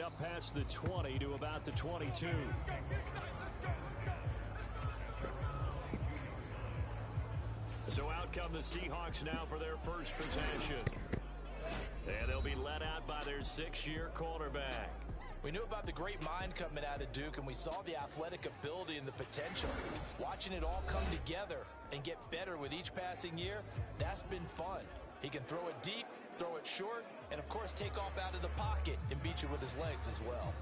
up past the 20 to about the 22. So out come the Seahawks now for their first possession. And they'll be led out by their 6-year quarterback. We knew about the great mind coming out of Duke, and we saw the athletic ability and the potential. Watching it all come together and get better with each passing year, that's been fun. He can throw it deep, throw it short, and, of course, take off out of the pocket and beat you with his legs as well.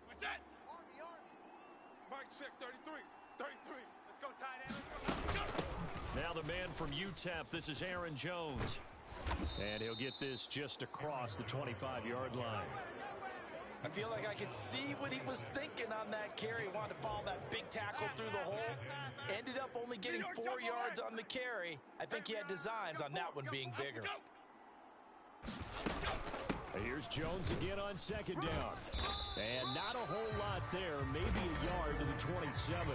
What's that? Mike check 33. 33. Let's go, tight end. Let's go. Now the man from UTEP, this is Aaron Jones. And he'll get this just across the 25-yard line. I feel like I could see what he was thinking on that carry. Wanted to follow that big tackle through the hole. Ended up only getting 4 yards on the carry. I think he had designs on that one being bigger. Here's Jones again on second down. And not a whole lot there. Maybe a yard to the 27.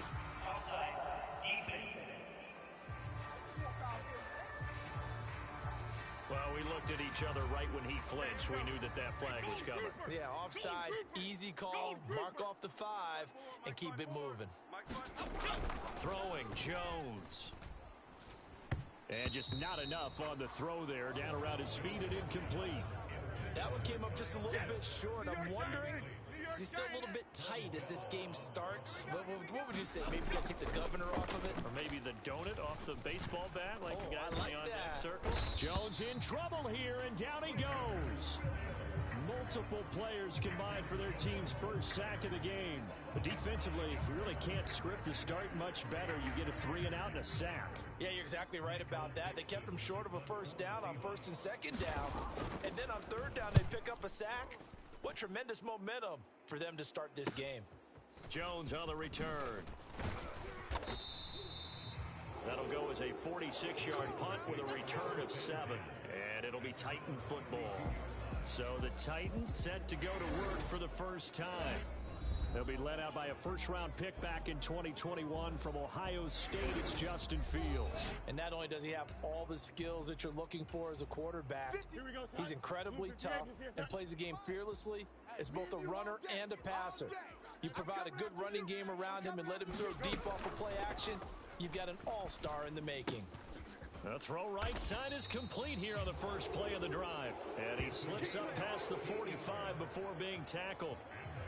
Well, we looked at each other right when he flinched. We knew that that flag was coming. Yeah, offsides, easy call, mark off the 5, and keep it moving. Throwing Jones. And just not enough on the throw there. Down around his feet and incomplete. That one came up just a little bit short. I'm wondering, is he still a little bit tight as this game starts? What would you say? Maybe he's got to take the governor off of it? Or maybe the donut off the baseball bat like the guys like on that circle. Jones in trouble here, and down he goes. Multiple players combined for their team's first sack of the game. But defensively, you really can't script the start much better. You get a 3 and out and a sack. Yeah, you're exactly right about that. They kept him short of a first down on first and second down. And then on third down, they pick up a sack. What tremendous momentum for them to start this game. Jones on the return. That'll go as a 46-yard punt with a return of 7. And it'll be Titan football. So the Titans set to go to work for the first time. They'll be led out by a first-round pick back in 2021 from Ohio State. It's Justin Fields. And not only does he have all the skills that you're looking for as a quarterback, he's incredibly tough and plays the game fearlessly as both a runner and a passer. You provide a good running game around him and let him throw deep off of play action, you've got an all-star in the making. The throw right side is complete here on the first play of the drive. And he slips up past the 45 before being tackled.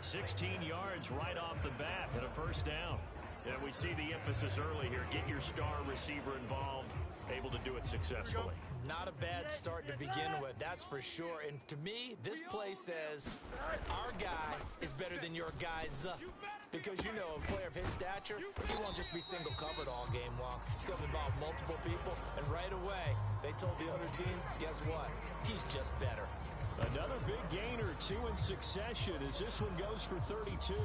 16 yards right off the bat and a first down. And we see the emphasis early here. Get your star receiver involved, able to do it successfully. Not a bad start to begin with, that's for sure. And to me, this play says our guy is better than your guys. Because, you know, a player of his stature, he won't just be single covered all game long. He's going to involve multiple people. And right away, they told the other team, guess what? He's just better. Another big gainer, 2 in succession as this one goes for 32.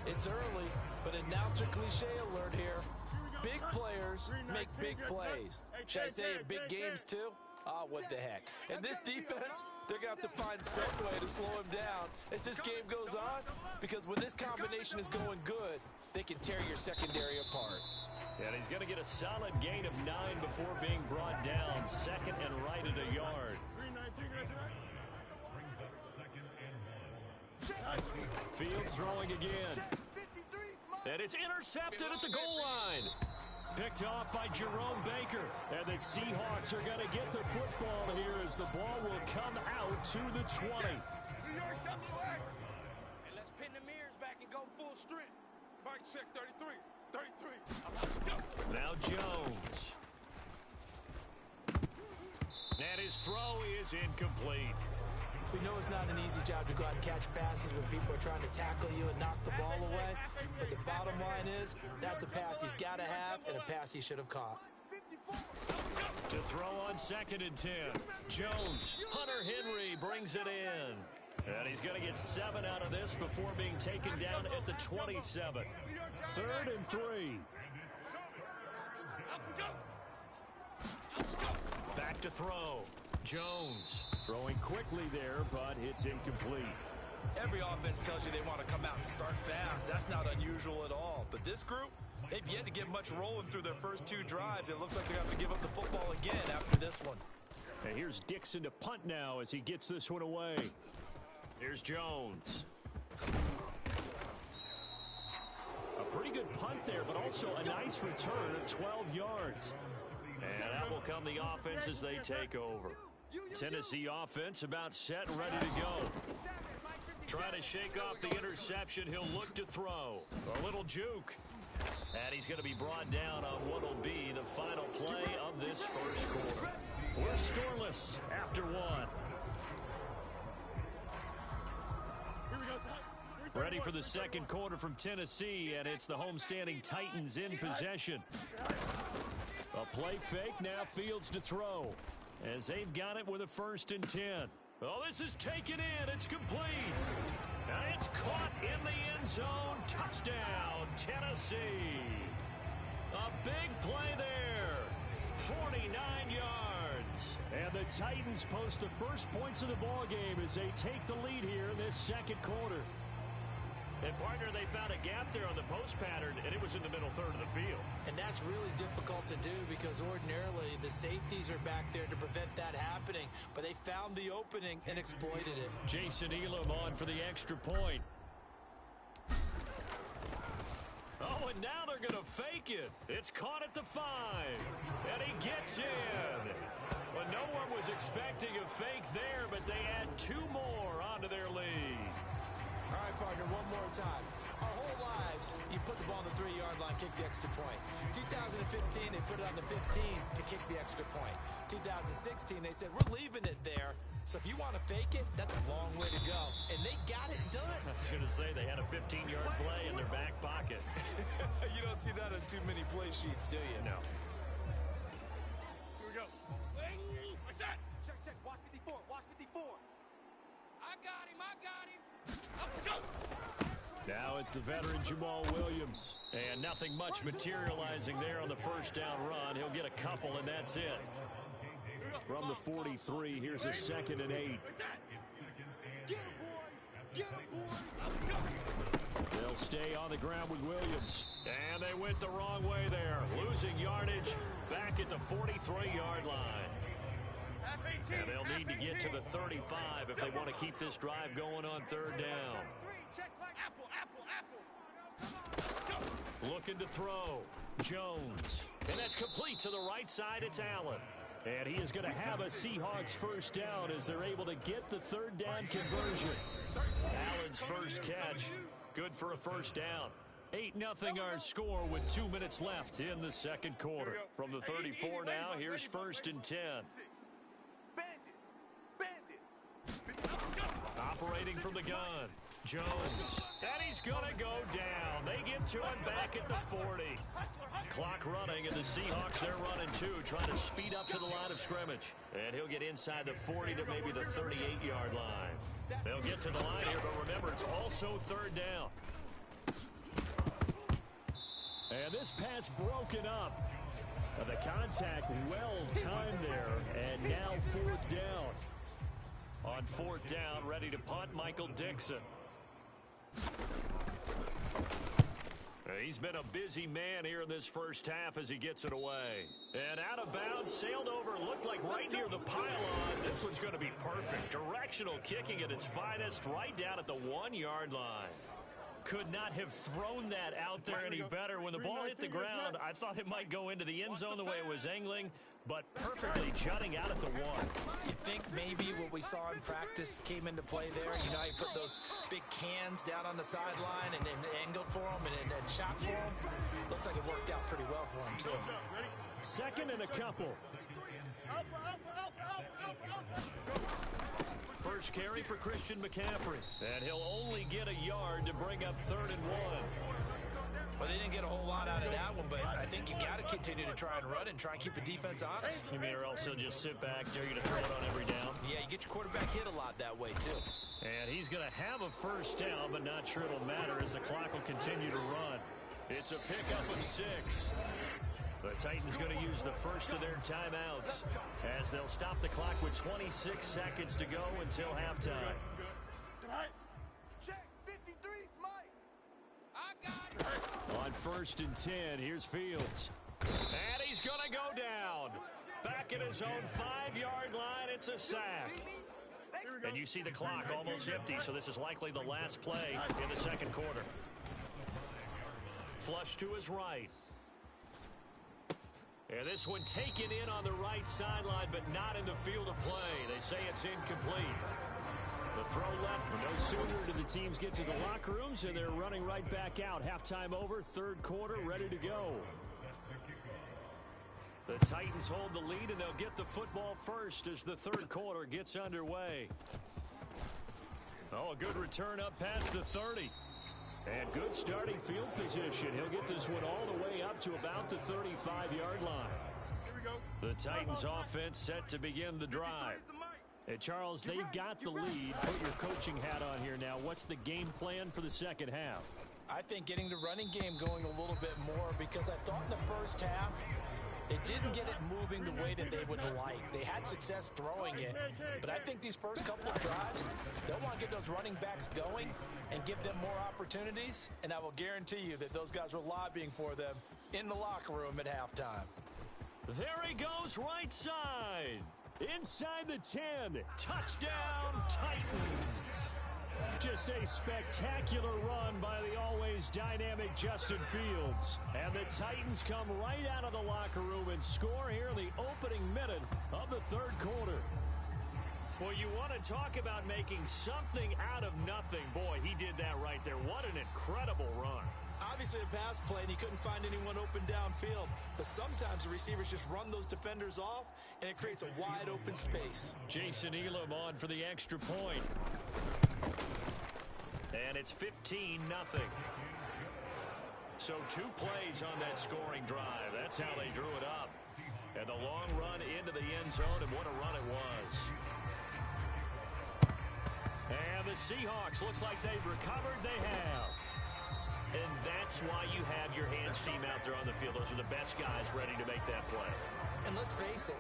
It's early, but announcer cliche alert here. Big players make big plays. Should I say in big games too? Ah, what the heck. And this defense, they're going to have to find some way to slow him down as this game goes on, because when this combination is going good, they can tear your secondary apart. And he's going to get a solid gain of 9 before being brought down. Second and right at a yard. Fields throwing again. And it's intercepted at the goal line. Picked off by Jerome Baker. And the Seahawks are going to get the football here as the ball will come out to the 20. And let's pin the mirrors back and go full strength. Mike check 33. 33. Now Jones. And his throw is incomplete. We know it's not an easy job to go out and catch passes when people are trying to tackle you and knock the ball away. But the bottom line is, that's a pass he's got to have and a pass he should have caught. To throw on second and 10. Jones. Hunter Henry brings it in. And he's going to get 7 out of this before being taken down at the 27. 3rd and 3. Back to throw. Jones throwing quickly there, but it's incomplete. Every offense tells you they want to come out and start fast. That's not unusual at all. But this group, they've yet to get much rolling through their first 2 drives. It looks like they're going to have to give up the football again after this one. And here's Dixon to punt now as he gets this one away. Here's Jones. A pretty good punt there, but also a nice return of 12 yards. And that will come the offense as they take over. Tennessee offense about set and ready to go. Trying to shake off the interception. He'll look to throw. A little juke. And he's going to be brought down on what will be the final play of this first quarter. We're scoreless after one. Ready for the second quarter from Tennessee, and it's the homestanding Titans in possession. A play fake, now Fields to throw. As they've got it with a 1st and 10. Oh, this is taken in. It's complete. And it's caught in the end zone. Touchdown, Tennessee. A big play there. 49 yards. And the Titans post the first points of the ball game as they take the lead here in this second quarter. And, partner, they found a gap there on the post pattern, and it was in the middle third of the field. And that's really difficult to do because ordinarily the safeties are back there to prevent that happening. But they found the opening and exploited it. Jason Elam on for the extra point. Oh, and now they're going to fake it. It's caught at the 5. And he gets in. Well, no one was expecting a fake there, but they add 2 more onto their lead. All right, partner, one more time. Our whole lives, you put the ball on the 3-yard line, kick the extra point. 2015, they put it on the 15 to kick the extra point. 2016, they said, we're leaving it there. So if you want to fake it, that's a long way to go. And they got it done. I was going to say they had a 15-yard play in their back pocket. You don't see that on too many play sheets, do you? No. Here we go. What's that? Check, check. Watch 54. Watch 54. I got him. Go. Now it's the veteran Jamal Williams. And nothing much materializing there on the first down run. He'll get a couple, and that's it. From the 43, here's a 2nd and 8. Get him, boy. Get him, boy. They'll stay on the ground with Williams. And they went the wrong way there. Losing yardage back at the 43-yard line. And they'll need to get to the 35 if they want to keep this drive going on 3rd down. Looking to throw. Jones. And that's complete to the right side. It's Allen. And he is going to have a Seahawks 1st down as they're able to get the 3rd down conversion. Allen's first catch. Good for a 1st down. 8-0 our score with 2 minutes left in the second quarter. From the 34 now, here's 1st and 10. Operating from the gun. Jones. And he's going to go down. They get to him back at the 40. Clock running, and the Seahawks, they're running too, trying to speed up to the line of scrimmage. And he'll get inside the 40 to maybe the 38-yard line. They'll get to the line here, but remember, it's also 3rd down. And this pass broken up. The contact well timed there, and now 4th down. On 4th down, ready to punt, Michael Dixon. He's been a busy man here in this first half as he gets it away. And out of bounds, sailed over, looked like right near the pylon. This one's going to be perfect. Directional kicking at its finest, right down at the 1-yard line. Could not have thrown that out there any better. When the ball hit the ground, I thought it might go into the end zone the way it was angling, but perfectly jutting out at the 1. You think maybe what we saw in practice came into play there? You know how you put those big cans down on the sideline and angled for them and shot for them? Looks like it worked out pretty well for him, too. 2nd and a couple. First carry for Christian McCaffrey. And he'll only get a yard to bring up 3rd and 1. Well, they didn't get a whole lot out of that one, but I think you got to continue to try and run and try and keep the defense honest. You mean, or else he'll just sit back, dare you to throw it on every down? Yeah, you get your quarterback hit a lot that way, too. And he's going to have a 1st down, but not sure it'll matter as the clock will continue to run. It's a pickup of 6. The Titans going to use the first of their timeouts as they'll stop the clock with 26 seconds to go until halftime. Check 53's Mike. I got it. On 1st and 10, here's Fields. And he's going to go down. Back at his own 5-yard line. it's a sack. And you see the clock almost empty, so this is likely the last play in the second quarter. Flush to his right. And this one taken in on the right sideline, but not in the field of play. They say it's incomplete. The throw left. No sooner do the teams get to the locker rooms, and they're running right back out. Halftime over, third quarter, ready to go. The Titans hold the lead, and they'll get the football first as the third quarter gets underway. Oh, a good return up past the 30. And good starting field position. He'll get this one all the way up to about the 35-yard line. The Titans offense set to begin the drive. And Charles, they've got the lead. Put your coaching hat on here now. What's the game plan for the second half? I think getting the running game going a little bit more, because I thought in the first half they didn't get it moving the way that they would like. They had success throwing it, but I think these first couple of drives, they'll want to get those running backs going and give them more opportunities, and I will guarantee you that those guys were lobbying for them in the locker room at halftime. There he goes, right side. Inside the 10. Touchdown, Titans. Just a spectacular run by the always dynamic Justin Fields. And the Titans come right out of the locker room and score here in the opening minute of the third quarter. Well, you want to talk about making something out of nothing. Boy, he did that right there. What an incredible run. Obviously a pass play, and he couldn't find anyone open downfield. But sometimes the receivers just run those defenders off, and it creates a wide open space. Jason Elam on for the extra point. And it's 15-0. So 2 plays on that scoring drive. That's how they drew it up. And the long run into the end zone, and what a run it was. And the Seahawks, looks like they've recovered. They have. And that's why you have your hands team out there on the field. Those are the best guys ready to make that play. And let's face it,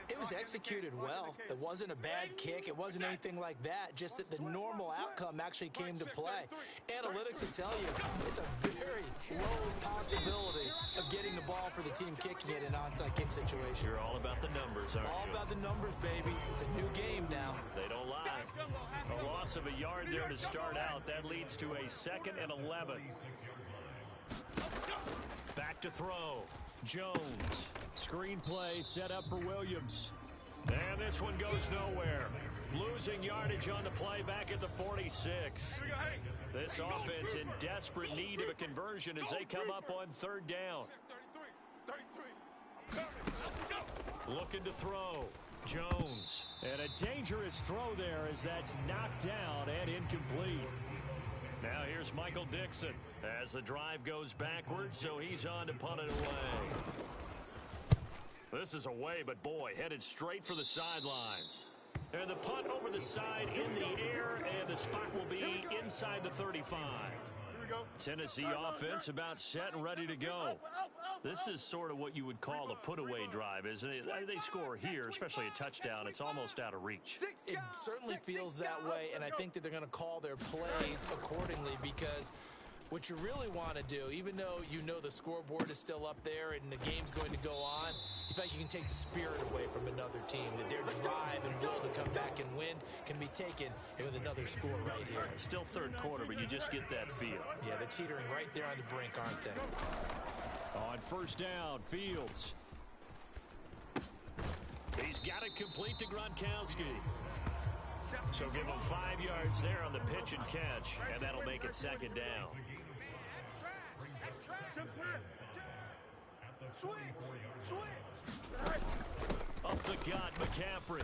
it was executed well. It wasn't a bad kick. It wasn't anything like that. Just that the normal outcome actually came to play. Analytics will tell you it's a very low possibility of getting the ball for the team kicking it in an onside kick situation. You're all about the numbers, aren't you? All about the numbers, baby. It's a new game now. They don't lie. A loss of a yard there to start out. That leads to a 2nd and 11. Back to throw. Jones. Screenplay set up for Williams. And this one goes nowhere. Losing yardage on the play back at the 46. This offense in desperate need of a conversion as they come up on third down. Looking to throw. Jones. And a dangerous throw there as that's knocked down and incomplete. Now here's Michael Dixon as the drive goes backwards, so he's on to punt it away. This is away, but boy, headed straight for the sidelines. And the punt over the side in the air, and the spot will be inside the 35. Tennessee offense about set and ready to go. This is sort of what you would call a put-away drive, isn't it? They score here, especially a touchdown. It's almost out of reach. It certainly feels that way, and I think that they're going to call their plays accordingly, because what you really want to do, even though you know the scoreboard is still up there and the game's going to go on, you think you can take the spirit away from another team, that their drive and will to come back and win can be taken with another score right here. Still third quarter, but you just get that feel. Yeah, they're teetering right there on the brink, aren't they? On first down, Fields. He's got it complete to Gronkowski. So give him 5 yards there on the pitch and catch, and that'll make it second down. Up the gut, McCaffrey.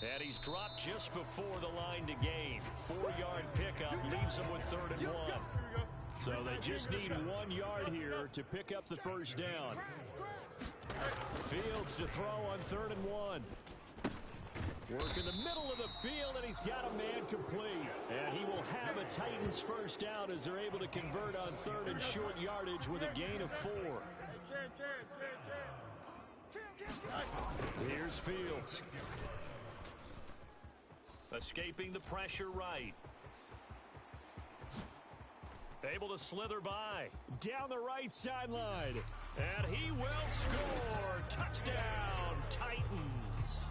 And he's dropped just before the line to gain. 4-yard pickup leaves him with 3rd and 1. So they just need 1 yard here to pick up the first down. Fields to throw on 3rd and 1. Work in the middle of the field, and he's got a man complete. And he will have a Titans first down as they're able to convert on 3rd and short yardage with a gain of 4. Here's Fields. Escaping the pressure right. Able to slither by. Down the right sideline. And he will score. Touchdown, Titans.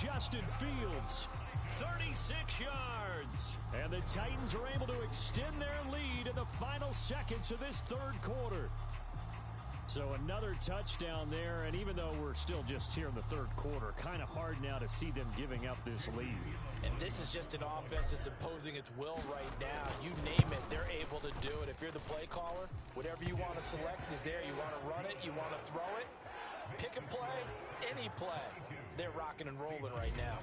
Justin Fields. 36 yards. And the Titans are able to extend their lead in the final seconds of this third quarter. So another touchdown there, and even though we're still just here in the third quarter, kind of hard now to see them giving up this lead. And this is just an offense that's imposing its will right now. You name it, they're able to do it. If you're the play caller, whatever you want to select is there. You want to run it, you want to throw it, pick a play, any play. They're rocking and rolling right now.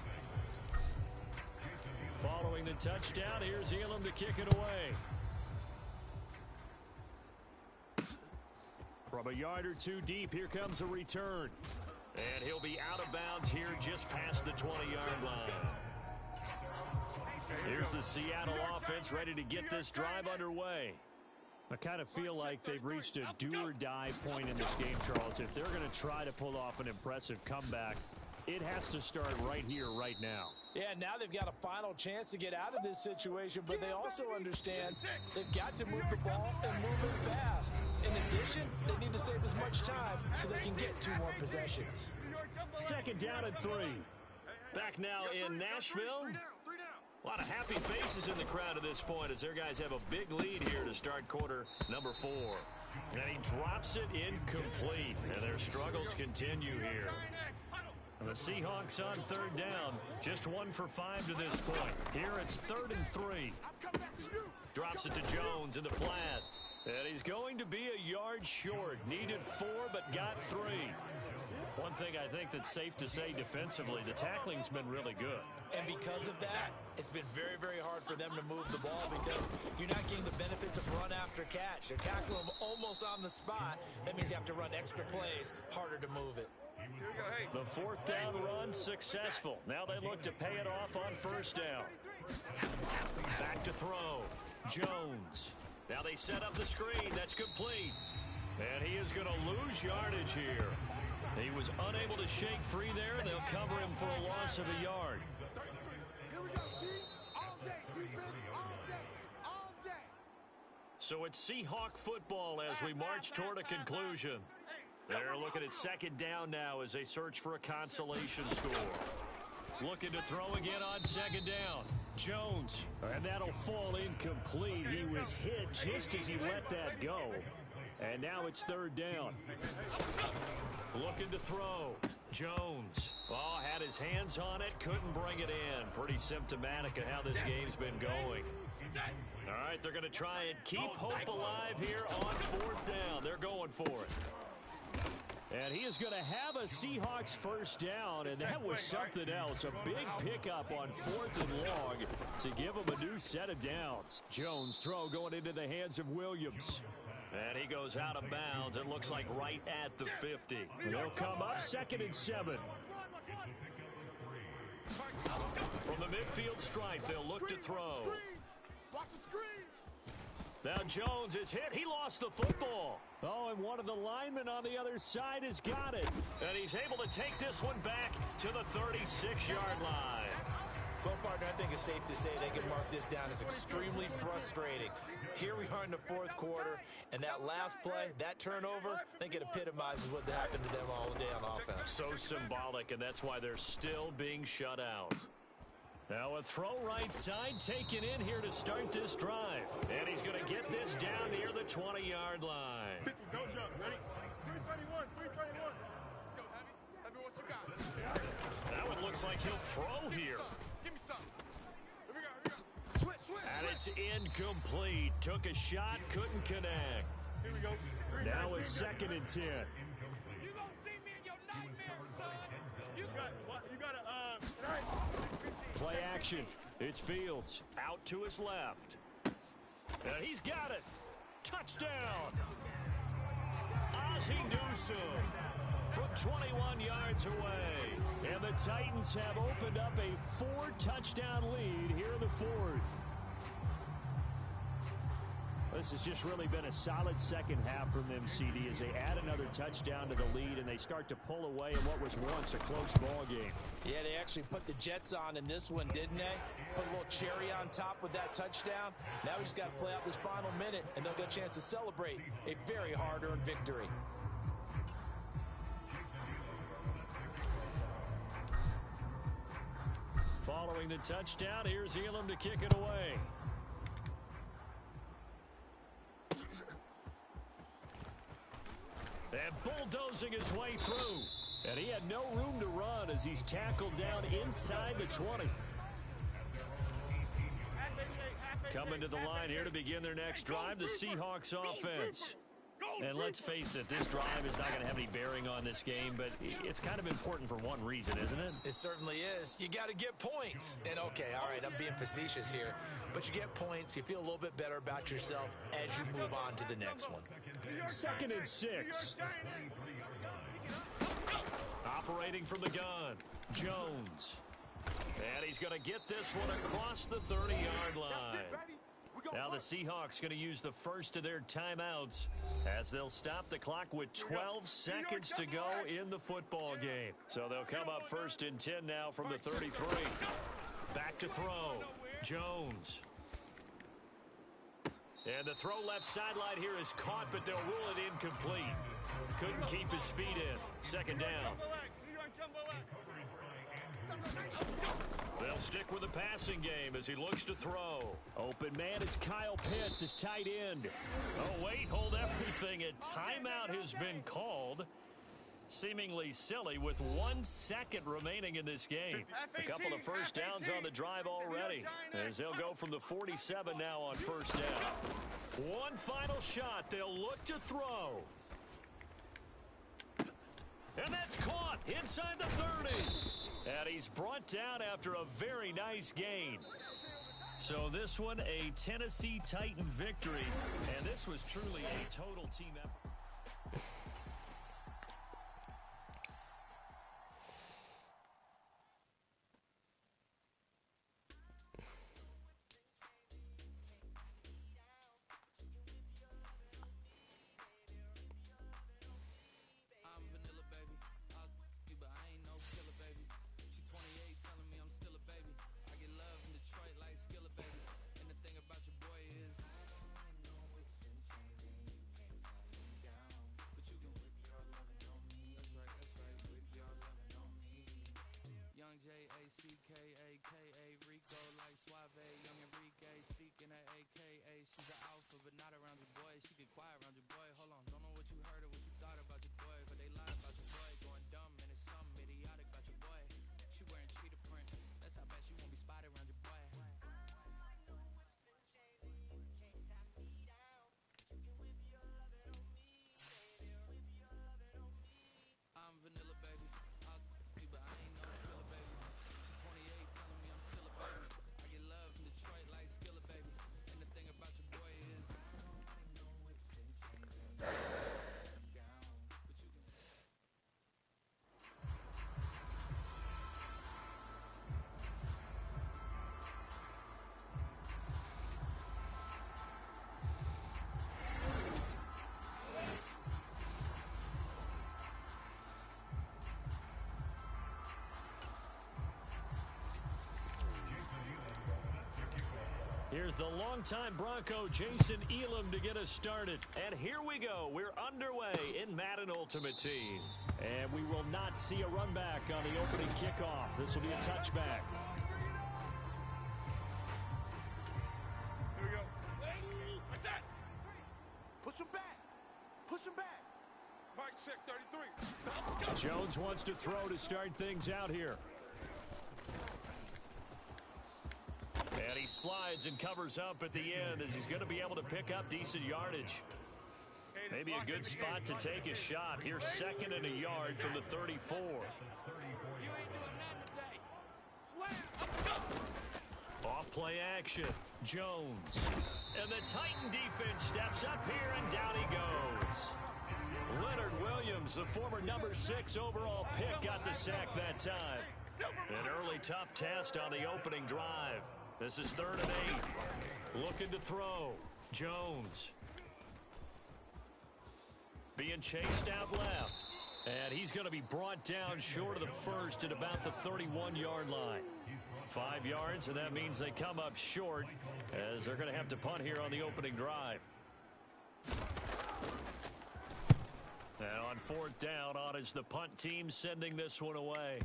Following the touchdown, here's Elam to kick it away. From a yard or two deep, here comes a return. And he'll be out of bounds here just past the 20-yard line. Here's the Seattle offense ready to get this drive underway. I kind of feel like they've reached a do-or-die point in this game, Charles. If they're going to try to pull off an impressive comeback, it has to start right here, right now. Yeah, now they've got a final chance to get out of this situation, but they also understand they've got to move the ball and move it fast. In addition, they need to save as much time so they can get 2 more possessions. Second down and 3. Back now in Nashville. A lot of happy faces in the crowd at this point as their guys have a big lead here to start quarter number 4. And he drops it incomplete, and their struggles continue here. And the Seahawks on third down, just 1 for 5 to this point. Here it's 3rd and 3. Drops it to Jones in the flat. And he's going to be a yard short. Needed 4, but got 3. One thing I think that's safe to say defensively, the tackling's been really good. And because of that, it's been very, very hard for them to move the ball because you're not getting the benefits of run after catch. They're tackling them almost on the spot. That means you have to run extra plays, harder to move it. The 4th down run successful. Now they look to pay it off on 1st down. Back to throw. Jones. Now they set up the screen. That's complete. And he is going to lose yardage here. He was unable to shake free there. They'll cover him for a loss of a yard. Here we go, D. All day, defense, all day. So it's Seahawk football as we march toward a conclusion. They're looking at 2nd down now as they search for a consolation score. Looking to throw again on 2nd down. Jones, and that'll fall incomplete. He was hit just as he let that go. And now it's 3rd down. Looking to throw. Jones. Oh, had his hands on it, couldn't bring it in. Pretty symptomatic of how this game's been going. All right, they're going to try and keep hope alive here on 4th down. They're going for it. And he is going to have a Seahawks 1st down, and that was something else. A big pickup on 4th and long to give him a new set of downs. Jones' throw going into the hands of Williams. And he goes out of bounds, it looks like right at the 50. And they'll come up 2nd and 7. From the midfield stripe, they'll look to throw. Watch the screen. Now Jones is hit. He lost the football. Oh, and one of the linemen on the other side has got it. And he's able to take this one back to the 36-yard line. Well, partner, I think it's safe to say they can mark this down as extremely frustrating. Here we are in the 4th quarter, and that last play, that turnover, I think it epitomizes what happened to them all day on offense. So symbolic, and that's why they're still being shut out. Now a throw right side taken in here to start this drive. And he's going to get this down near the 20-yard line. 50, no jump. Ready? 331, 331. Let's go, Heavy. Heavy, what you got? That one looks like he'll throw here. Give me some. Here we go. Switch. And it's incomplete. Took a shot, couldn't connect. Here we go. Now a 2nd and 10. You gonna see me in your nightmares, son. You got Play action. It's Fields out to his left. And he's got it. Touchdown. Ozzie Newsome from 21 yards away. And the Titans have opened up a 4-touchdown lead here in the 4th. This has just really been a solid second half from them, CD, as they add another touchdown to the lead and they start to pull away in what was once a close ball game. Yeah, they actually put the Jets on in this one, didn't they? Put a little cherry on top with that touchdown. Now we just got to play out this final minute, and they'll get a chance to celebrate a very hard-earned victory. Following the touchdown, here's Elam to kick it away. And bulldozing his way through. And he had no room to run as he's tackled down inside the 20. Coming to the line here to begin their next drive, the Seahawks offense. And let's face it, this drive is not going to have any bearing on this game, but it's kind of important for one reason, isn't it? It certainly is. You got to get points. And okay, all right, I'm being facetious here, but you get points, you feel a little bit better about yourself as you move on to the next one. 2nd and 6. Operating from the gun, Jones. And he's going to get this one across the 30-yard line. Now the Seahawks going to use the first of their timeouts as they'll stop the clock with 12 seconds to go in the football game. So they'll come up 1st and 10 now from the 33. Back to throw, Jones. And the throw left sideline here is caught, but they'll rule it incomplete. Couldn't keep his feet in. 2nd down. They'll stick with the passing game as he looks to throw. Open man is Kyle Pitts, his tight end. Oh, wait, hold everything. A timeout has been called. Seemingly silly with 1 second remaining in this game. A couple of first downs on the drive already as they'll go from the 47 now on 1st down. One final shot. They'll look to throw. And that's caught inside the 30. And he's brought down after a very nice gain. So this one, a Tennessee Titan victory. And this was truly a total team effort. Here's the longtime Bronco, Jason Elam, to get us started. And here we go. We're underway in Madden Ultimate Team. And we will not see a run back on the opening kickoff. This will be a touchback. Here we go. What's that? Push him back. Push him back. Mike check 33. Jones wants to throw to start things out here. And he slides and covers up at the end as he's going to be able to pick up decent yardage. Maybe a good spot to take a shot. Here's 2nd and a yard from the 34. Off play action. Jones. And the Titan defense steps up here, and down he goes. Leonard Williams, the former number 6 overall pick, got the sack that time. An early tough test on the opening drive. This is 3rd and 8. Looking to throw. Jones. Being chased out left. And he's going to be brought down short of the first at about the 31-yard line. 5 yards, and that means they come up short as they're going to have to punt here on the opening drive. And on 4th down, on is the punt team sending this one away.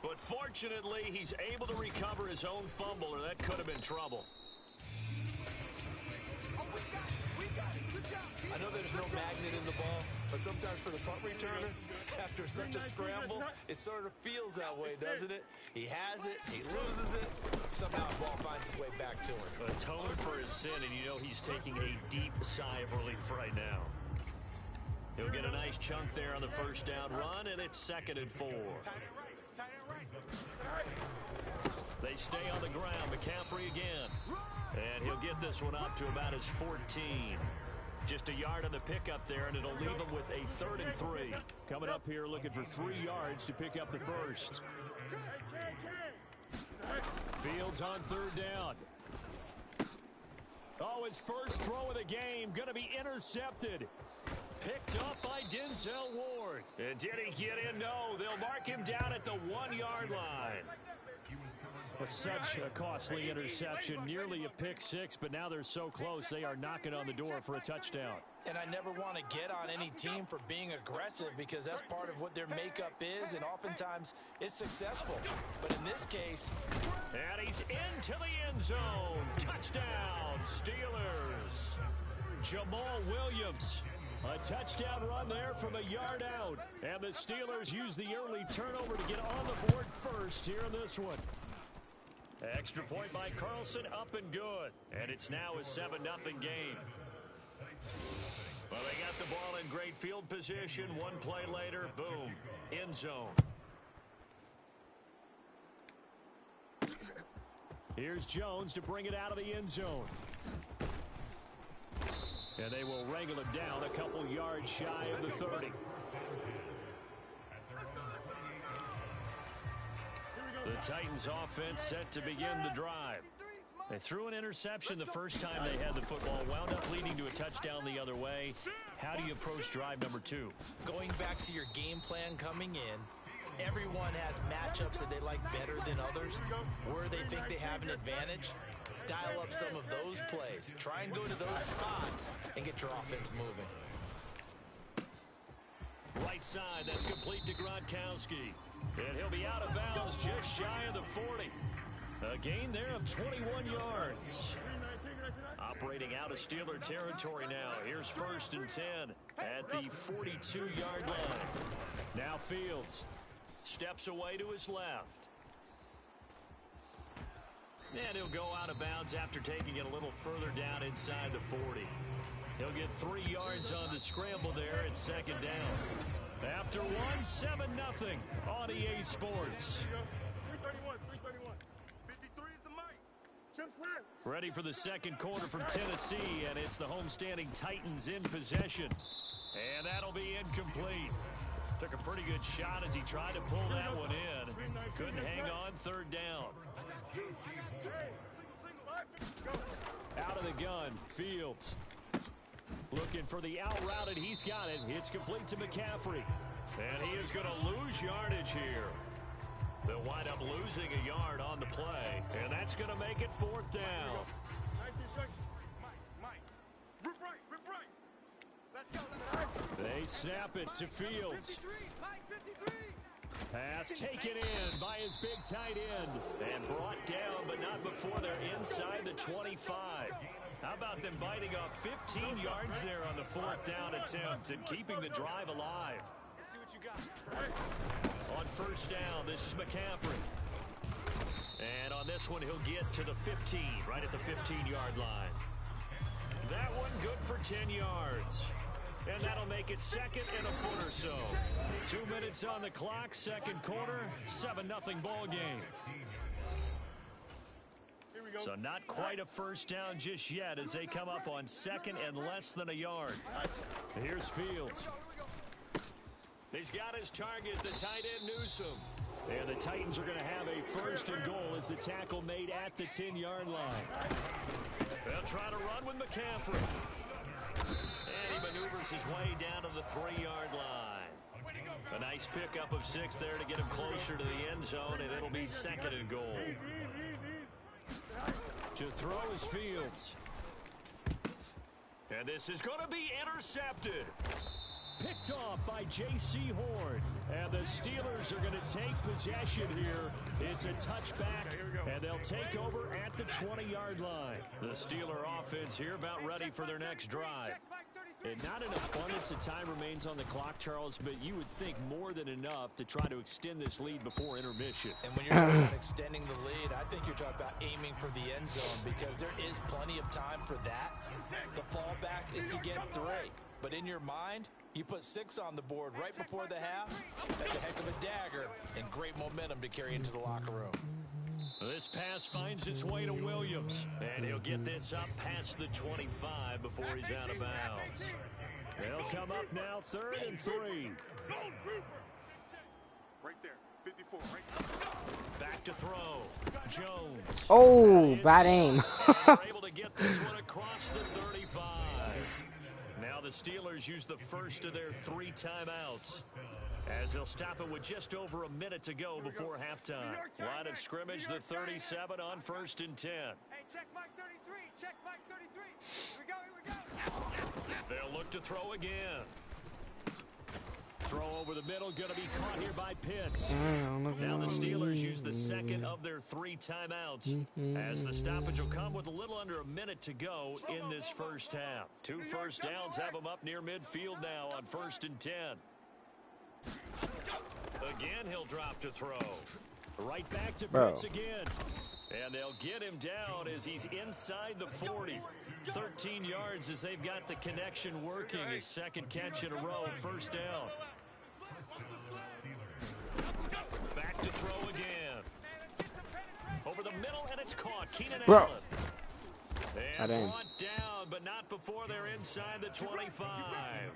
But fortunately, he's able to recover his own fumble, or that could have been trouble. I know there's no magnet in the ball, but sometimes for the punt returner, after such a scramble, it sort of feels that way, doesn't it? He has it, he loses it, somehow the ball finds its way back to him. Atone for his sin, and you know he's taking a deep sigh of relief right now. He'll get a nice chunk there on the first down run, and it's 2nd and 4. They stay on the ground. McCaffrey again. And he'll get this one up to about his 14. Just a yard on the pickup there, and it'll leave him with a 3rd and 3. Coming up here looking for 3 yards to pick up the first. Fields on 3rd down. Oh, his first throw of the game going to be intercepted. Picked up by Denzel Ward. And did he get in? No, they'll mark him down at the 1-yard line. With such a costly interception, nearly a pick six, but now they're so close they are knocking on the door for a touchdown. And I never want to get on any team for being aggressive because that's part of what their makeup is, and oftentimes it's successful. But in this case... And he's into the end zone. Touchdown, Steelers. Jamal Williams. A touchdown run there from a yard out. And the Steelers use the early turnover to get on the board first here in this one. Extra point by Carlson, up and good. And it's now a 7-0 game. Well, they got the ball in great field position. One play later, boom, end zone. Here's Jones to bring it out of the end zone. And they will wrangle it down a couple yards shy of the 30. The Titans offense set to begin the drive. They threw an interception the first time they had the football, wound up leading to a touchdown the other way. How do you approach drive number 2? Going back to your game plan coming in, everyone has matchups that they like better than others, where they think they have an advantage. Dial up some of those plays. Try and go to those spots and get your offense moving. Right side, that's complete to Gronkowski. And he'll be out of bounds just shy of the 40. A gain there of 21 yards. Operating out of Steeler territory now. Here's 1st and 10 at the 42-yard line. Now Fields steps away to his left. And he'll go out of bounds after taking it a little further down inside the 40. He'll get 3 yards on the scramble there at 2nd down. After 7-0 on EA Sports. 331, 331. 53 is the mic. Chips left. Ready for the second quarter from Tennessee, and it's the homestanding Titans in possession. And that'll be incomplete. Took a pretty good shot as he tried to pull that one in. Couldn't hang on 3rd down. Out of the gun, Fields. Looking for the out route, and he's got it. It's complete to McCaffrey. And he is going to lose yardage here. They'll wind up losing a yard on the play, and that's going to make it 4th down. 19 strikes. Mike. Rip right. Let's go. They snap it to Fields. 53, Mike, 53. Pass taken in by his big tight end and brought down, but not before they're inside the 25. How about them biting off 15 yards there on the 4th down attempt and keeping the drive alive? Let's see what you got. On 1st down, this is McCaffrey. And on this one, he'll get to the 15, right at the 15-yard line. That one good for 10 yards. And that'll make it 2nd and a foot or so. 2 minutes on the clock, 2nd quarter, 7-0 ball game. So not quite a 1st down just yet as they come up on 2nd and less than a yard. Here's Fields. He's got his target, the tight end Newsome. And the Titans are going to have a 1st and goal as the tackle made at the 10-yard line. They'll try to run with McCaffrey. And he maneuvers his way down to the 3-yard line. A nice pickup of 6 there to get him closer to the end zone, and it'll be 2nd and goal. To throw is Fields. And this is going to be intercepted. Picked off by J.C. Horn. And the Steelers are going to take possession here. It's a touchback, and they'll take over at the 20-yard line. The Steeler offense here about ready for their next drive. And not an abundance of time remains on the clock, Charles, but you would think more than enough to try to extend this lead before intermission. And when you're talking about extending the lead, I think you're talking about aiming for the end zone because there is plenty of time for that. The fallback is to get 3. But in your mind, you put 6 on the board right before the half. That's a heck of a dagger and great momentum to carry into the locker room. This pass finds its way to Williams, and he'll get this up past the 25 before he's out of bounds. They'll come up now 3rd and 3. Right there, 54, right. Back to throw. Jones. Oh, bad aim. They're able to get this one across the 35. Now the Steelers use the first of their 3 timeouts, as they'll stop it with just over a minute to go before halftime. Line of scrimmage, the 37 on 1st and 10. Hey, check Mike 33. Check Mike 33. Here we go. They'll look to throw again. Throw over the middle, going to be caught here by Pitts. Now the Steelers use the second of their 3 timeouts, as the stoppage will come with a little under a minute to go in this first half. 2 first downs have them up near midfield now on 1st and 10. Again, he'll drop to throw. Right back to Pitts again. And they'll get him down as he's inside the 40. 13 yards as they've got the connection working. His second catch in a row, 1st down. Back to throw again. Over the middle, and it's caught. Keenan Allen. And brought down, but not before they're inside the 25.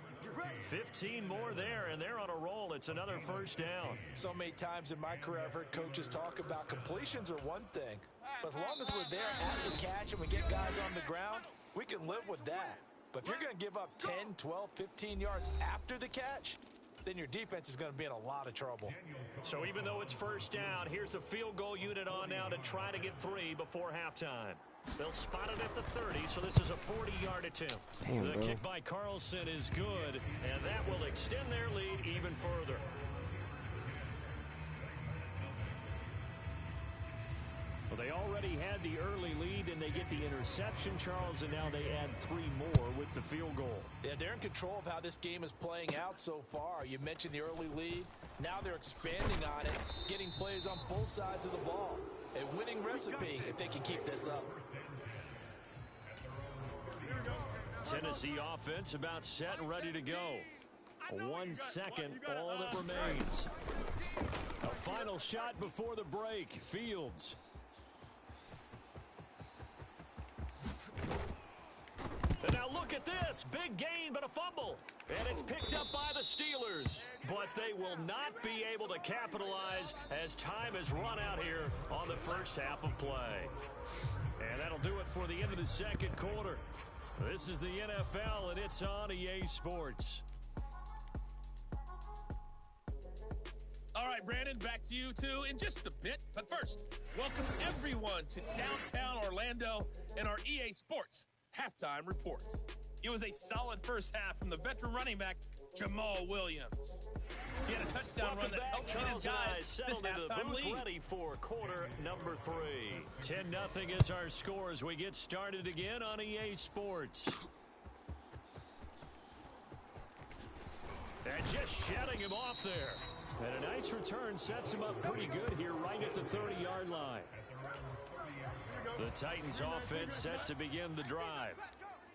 15 more there, and they're on a roll. It's another 1st down. So many times in my career, I've heard coaches talk about completions are one thing. But as long as we're there at the catch and we get guys on the ground, we can live with that. But if you're going to give up 10, 12, 15 yards after the catch, then your defense is going to be in a lot of trouble. So even though it's 1st down, here's the field goal unit on now to try to get 3 before halftime. They'll spot it at the 30, so this is a 40-yard attempt. The kick by Carlson is good, and that will extend their lead even further. Well, they already had the early lead, and they get the interception, Charles, and now they add 3 more with the field goal. Yeah, they're in control of how this game is playing out so far. You mentioned the early lead. Now they're expanding on it, getting plays on both sides of the ball. A winning recipe if they can keep this up. Tennessee offense about set and ready to go. 1 second, all that remains. A final shot before the break. Fields. And now look at this. Big gain, but a fumble. And it's picked up by the Steelers. But they will not be able to capitalize as time has run out here on the first half of play. And that'll do it for the end of the second quarter. This is the NFL, and it's on EA Sports. All right, Brandon, back to you two in just a bit. But first, welcome everyone to downtown Orlando and our EA Sports halftime report. It was a solid first half from the veteran running back, Jamal Williams. He had a touchdown run that helped his guys this halftime lead. Ready for quarter number 3. 10-0 is our score as we get started again on EA Sports. And just shutting him off there. And a nice return sets him up pretty good here right at the 30-yard line. The Titans offense set to begin the drive.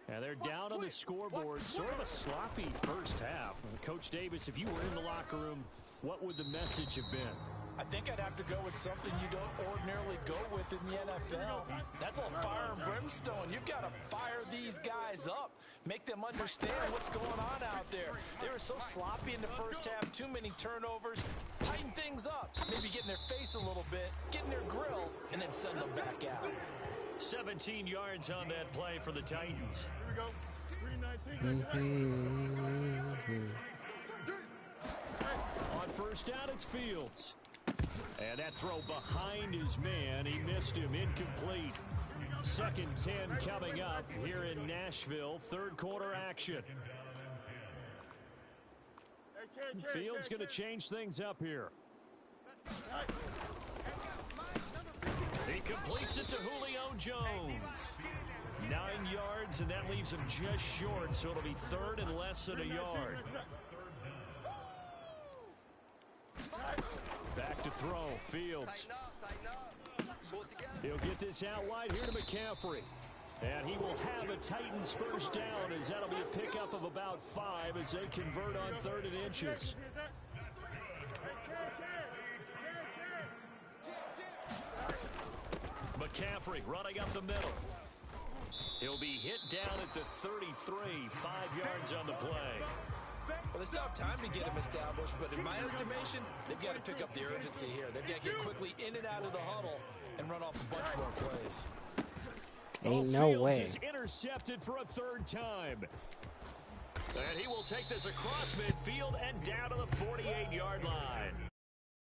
And they're down on the scoreboard. Sort of a sloppy first half. Coach Davis, if you were in the locker room, what would the message have been? I think I'd have to go with something you don't ordinarily go with in the NFL. That's a little fire and brimstone. You've got to fire these guys up. Make them understand what's going on out there. They were so sloppy in the first half. Too many turnovers. Tighten things up. Maybe get in their face a little bit. Get in their grill. And then send them back out. 17 yards on that play for the Titans. Here we go. 319. On first down, it's Fields. And that throw behind his man. He missed him. Incomplete. 2nd 10 coming up here in Nashville. Third quarter action. Fields going to change things up here. He completes it to Julio Jones. 9 yards, and that leaves him just short, so it'll be third and less than a yard. Back to throw. Fields. He'll get this out wide here to McCaffrey. And he will have a Titans first down, as that'll be a pickup of about 5 as they convert on 3rd and inches. McCaffrey running up the middle. He'll be hit down at the 33, 5 yards on the play. Well, they still have time to get him established, but in my estimation, they've got to pick up the urgency here. They've got to get quickly in and out of the huddle and run off a bunch more plays. Ain't no Fields way. is intercepted for a 3rd time. And he will take this across midfield and down to the 48-yard line.